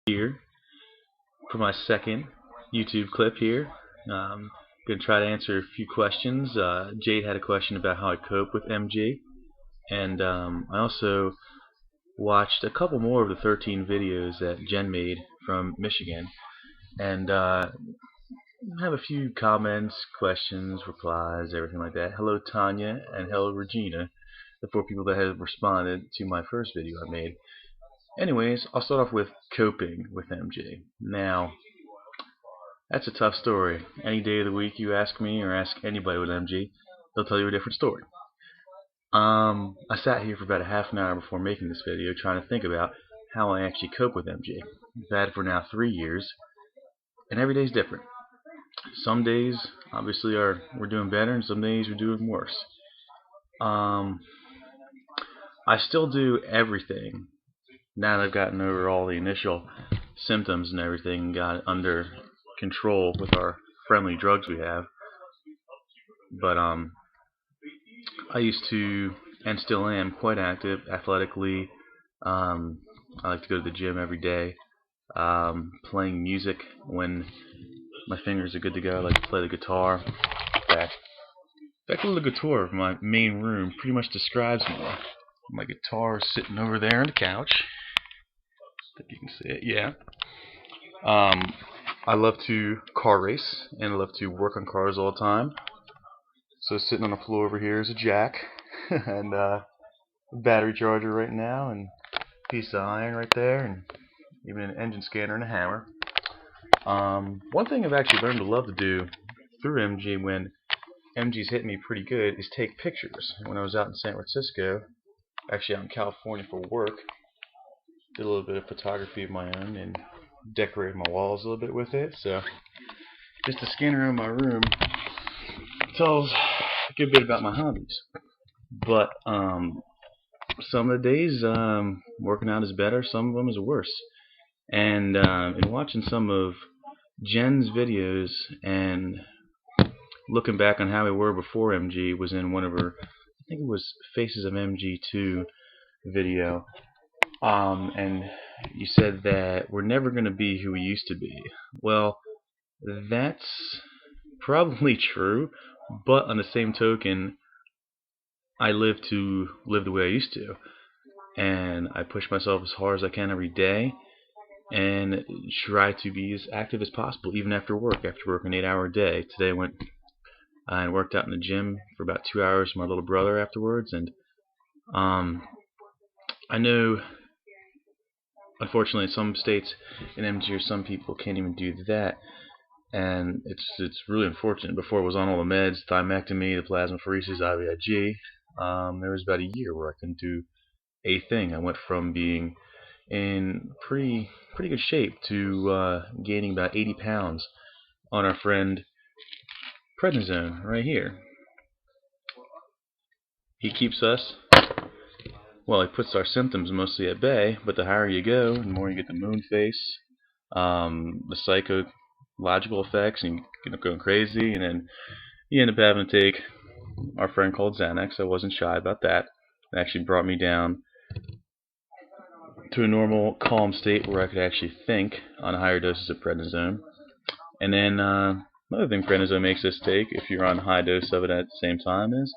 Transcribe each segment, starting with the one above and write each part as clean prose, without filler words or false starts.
Here for my second YouTube clip here. Gonna try to answer a few questions. Jade had a question about how I cope with MG, and I also watched a couple more of the 13 videos that Jen made from Michigan, and have a few comments, questions, replies, everything like that. Hello Tanya, and hello Regina, the 4 people that have responded to my first video I made. Anyways, I'll start off with coping with MG. Now, that's a tough story. Any day of the week you ask me or ask anybody with MG, they'll tell you a different story. I sat here for about a half an hour before making this video trying to think about how I actually cope with MG. I've had it for now 3 years, and every day's different. Some days, obviously, we're doing better, and some days we're doing worse. I still do everything now that I've gotten over all the initial symptoms and everything and got it under control with our friendly drugs we have. But I used to, and still am, quite active athletically. I like to go to the gym every day. Playing music when my fingers are good to go. I like to play the guitar. That little guitar of my main room pretty much describes me. My guitar is sitting over there on the couch. I think you can see it. Yeah. I love to car race, and I love to work on cars all the time. So sitting on the floor over here is a jack, and a battery charger right now, and a piece of iron right there, and even an engine scanner and a hammer. One thing I've actually learned to love to do through MG when MG's hit me pretty good is take pictures. When I was out in San Francisco, actually out in California for work, did a little bit of photography of my own and decorated my walls a little bit with it. So just to scan around my room tells a good bit about my hobbies. But some of the days working out is better, some of them is worse. And in watching some of Jen's videos and looking back on how we were before MG was in one of her, I think it was Faces of MG2 video, and you said that we're never going to be who we used to be. Well, that's probably true, but on the same token, I live the way I used to, and I push myself as hard as I can every day and try to be as active as possible, even after work. After working an 8-hour day, today I went and worked out in the gym for about 2 hours with my little brother afterwards, and I know, unfortunately, in some states in MG, some people can't even do that, and it's really unfortunate. Before I was on all the meds, thymectomy, the plasmapheresis, IVIG, there was about a year where I couldn't do a thing. I went from being in pretty good shape to gaining about 80 pounds on our friend prednisone right here. He keeps us, well, he puts our symptoms mostly at bay, but the higher you go, the more you get the moon face, the psychological effects, and you end up going crazy, and then you end up having to take our friend called Xanax. I wasn't shy about that. It actually brought me down to a normal, calm state where I could actually think on higher doses of prednisone. And then another thing prednisone makes us take, if you're on a high dose of it at the same time, is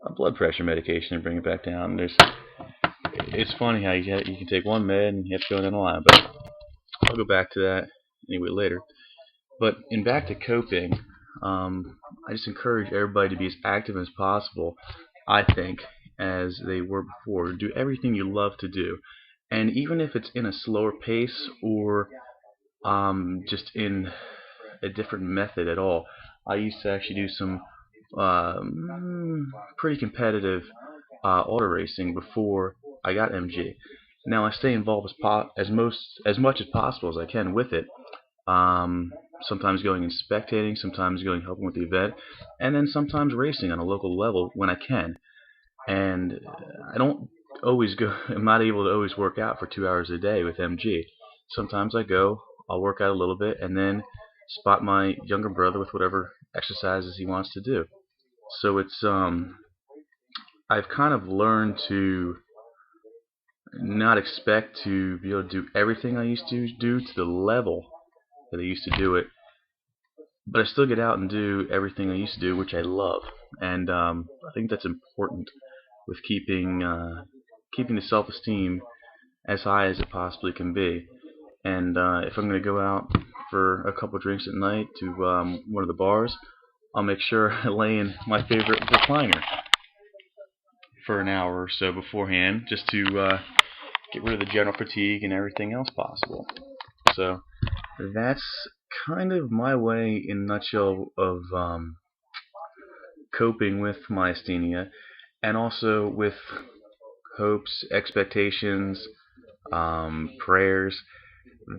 a blood pressure medication to bring it back down. It's funny how you can take one med and you have to go down the line, but I'll go back to that anyway later. But in back to coping, I just encourage everybody to be as active as possible, I think, as they were before. Do everything you love to do. And even if it's in a slower pace or just in a different method at all. I used to actually do some pretty competitive auto racing before I got MG. Now I stay involved as much as possible as I can with it. Sometimes going and spectating, sometimes going helping with the event, and then sometimes racing on a local level when I can. And I don't always go. I'm not able to always work out for 2 hours a day with MG. Sometimes I go, I'll work out a little bit, and then spot my younger brother with whatever exercises he wants to do. So it's I've kind of learned to not expect to be able to do everything I used to do to the level that I used to do it, but I still get out and do everything I used to do, which I love. And I think that's important with keeping the self-esteem as high as it possibly can be. And if I'm going to go out for a couple drinks at night to one of the bars, I'll make sure I lay in my favorite recliner for an hour or so beforehand, just to get rid of the general fatigue and everything else possible. So that's kind of my way in a nutshell of coping with myasthenia, and also with hopes, expectations, prayers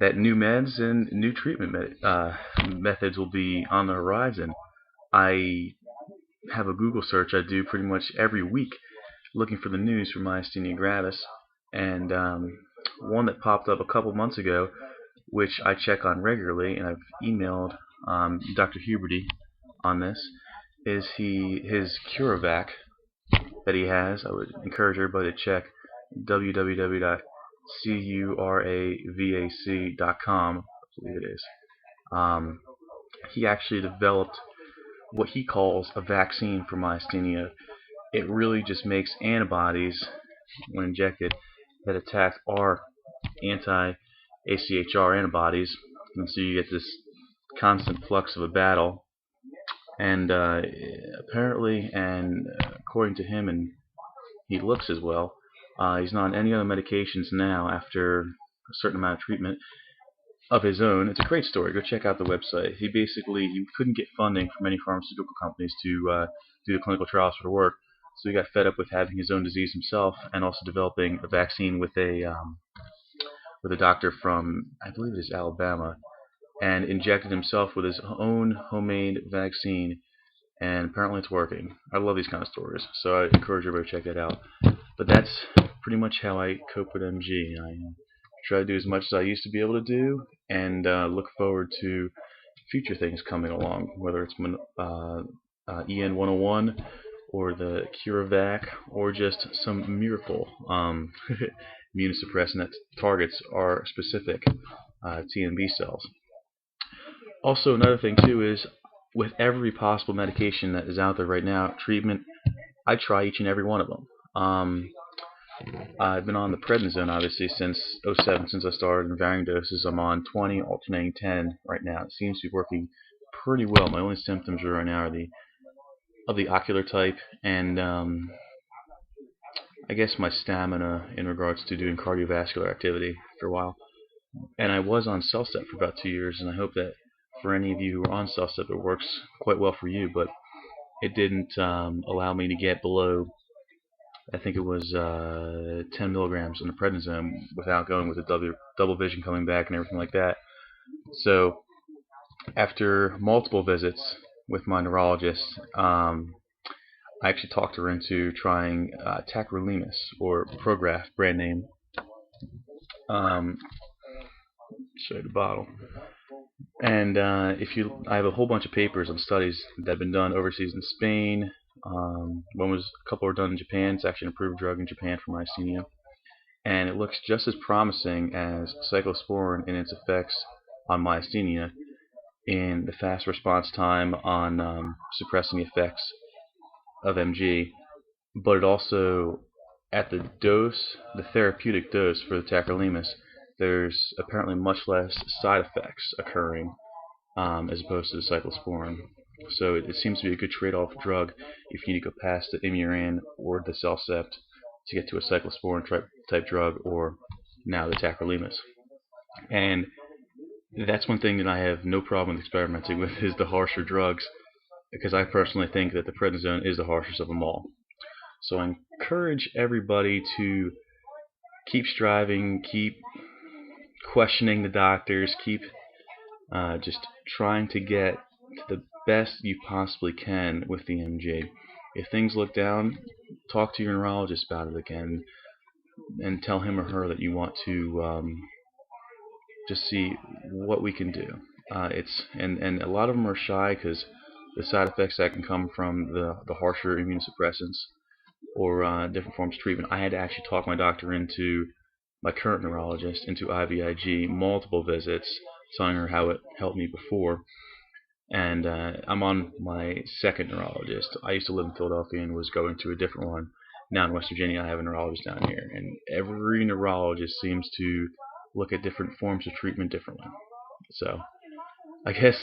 that new meds and new treatment methods will be on the horizon. I have a Google search I do pretty much every week looking for the news for Myasthenia Gravis, and one that popped up a couple months ago, which I check on regularly, and I've emailed Dr. Huberty on this, is his CuraVac that he has. I would encourage everybody to check www.curavac.com, I believe it is. Um, he actually developed what he calls a vaccine for myasthenia. It really just makes antibodies when injected that attack our anti-AChR antibodies, and so you get this constant flux of a battle. And apparently, and according to him, and he looks as well, he's not on any other medications now after a certain amount of treatment of his own. It's a great story. Go check out the website. He couldn't get funding from any pharmaceutical companies to do the clinical trials for the work, so he got fed up with having his own disease himself, and also developing a vaccine with a doctor from, I believe it is Alabama, and injected himself with his own homemade vaccine, and apparently it's working. I love these kind of stories, so I encourage everybody to check that out. But that's pretty much how I cope with MG. I try to do as much as I used to be able to do, and look forward to future things coming along, whether it's EN 101 or the CuraVac, or just some miracle immunosuppressant that targets our specific T and B cells. Also, another thing too is, with every possible medication that is out there right now, treatment, I try each and every one of them. I've been on the prednisone obviously since '07, since I started in varying doses. I'm on 20, alternating 10 right now. It seems to be working pretty well. My only symptoms right now are the ocular type, and I guess my stamina in regards to doing cardiovascular activity for a while. And I was on CellStep for about 2 years, and I hope that for any of you who are on CellStep, it works quite well for you. But it didn't allow me to get below, I think it was 10 milligrams in the prednisone without going with the double vision coming back and everything like that. So after multiple visits with my neurologist, I actually talked her into trying tacrolimus, or Prograf, brand name. Show you the bottle. And I have a whole bunch of papers on studies that have been done overseas in Spain. A couple were done in Japan. It's actually an approved drug in Japan for myasthenia, and it looks just as promising as cyclosporin in its effects on myasthenia, in the fast response time on suppressing the effects of MG. But it also, at the therapeutic dose for the tacrolimus, there's apparently much less side effects occurring as opposed to the cyclosporin. So it seems to be a good trade-off drug if you need to go past the Imuran or the CellSept to get to a cyclosporin type drug, or now the tacrolimus. And that's one thing that I have no problem with experimenting with, is the harsher drugs, because I personally think that the prednisone is the harshest of them all. So I encourage everybody to keep striving, keep questioning the doctors, keep just trying to get to the best you possibly can with the MG. If things look down, talk to your neurologist about it again, and tell him or her that you want to just see what we can do. And a lot of them are shy because the side effects that can come from the harsher immunosuppressants, or different forms of treatment. I had to actually talk my doctor into my current neurologist into IVIG, multiple visits, telling her how it helped me before. And I'm on my second neurologist. I used to live in Philadelphia and was going to a different one. Now in West Virginia, I have a neurologist down here, and every neurologist seems to look at different forms of treatment differently. So I guess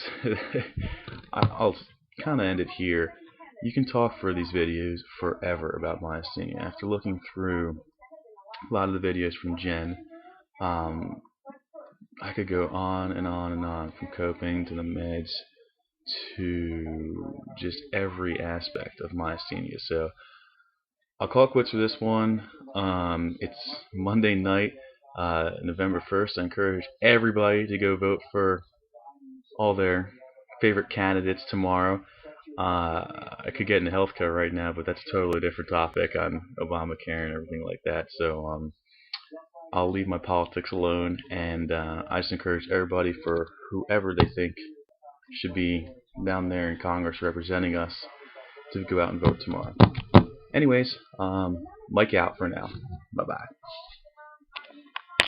I'll kind of end it here. You can talk for these videos forever about myasthenia. After looking through a lot of the videos from Jen, um, I could go on and on and on, from coping to the meds to just every aspect of myasthenia. So I'll call it quits for this one. It's Monday night, November 1st. I encourage everybody to go vote for all their favorite candidates tomorrow. I could get into healthcare right now, but that's a totally different topic on Obamacare and everything like that. So I'll leave my politics alone, and I just encourage everybody, for whoever they think should be down there in Congress representing us, to go out and vote tomorrow. Anyways, Mike out for now. Bye-bye.